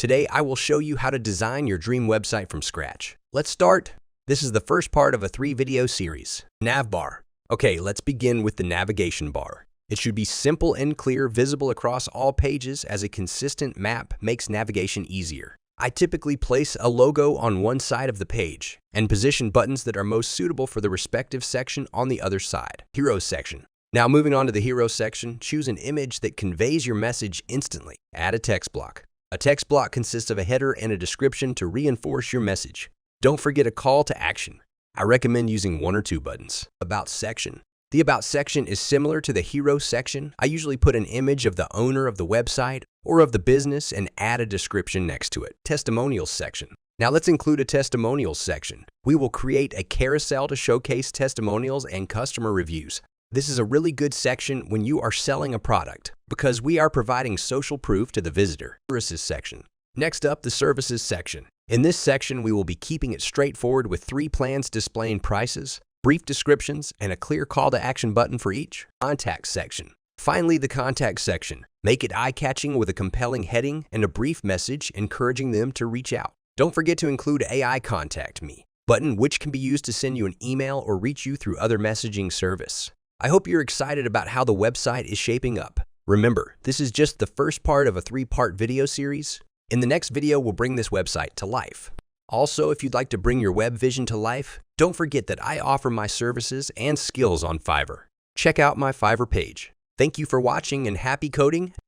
Today, I will show you how to design your dream website from scratch. Let's start. This is the first part of a 3-video series. Nav bar. Okay, let's begin with the navigation bar. It should be simple and clear, visible across all pages, as a consistent map makes navigation easier. I typically place a logo on one side of the page and position buttons that are most suitable for the respective section on the other side. Heroes section. Now moving on to the Heroes section, choose an image that conveys your message instantly. Add a text block. A text block consists of a header and a description to reinforce your message. Don't forget a call to action. I recommend using 1 or 2 buttons. About section. The About section is similar to the Hero section. I usually put an image of the owner of the website or of the business and add a description next to it. Testimonials section. Now let's include a Testimonials section. We will create a carousel to showcase testimonials and customer reviews. This is a really good section when you are selling a product because we are providing social proof to the visitor. Services section. Next up, the Services section. In this section, we will be keeping it straightforward with 3 plans displaying prices, brief descriptions, and a clear call to action button for each. Contact section. Finally, the Contact section. Make it eye-catching with a compelling heading and a brief message encouraging them to reach out. Don't forget to include AI Contact Me button, which can be used to send you an email or reach you through other messaging service. I hope you're excited about how the website is shaping up. Remember, this is just the first part of a 3-part video series. In the next video, we'll bring this website to life. Also, if you'd like to bring your web vision to life, don't forget that I offer my services and skills on Fiverr. Check out my Fiverr page. Thank you for watching and happy coding.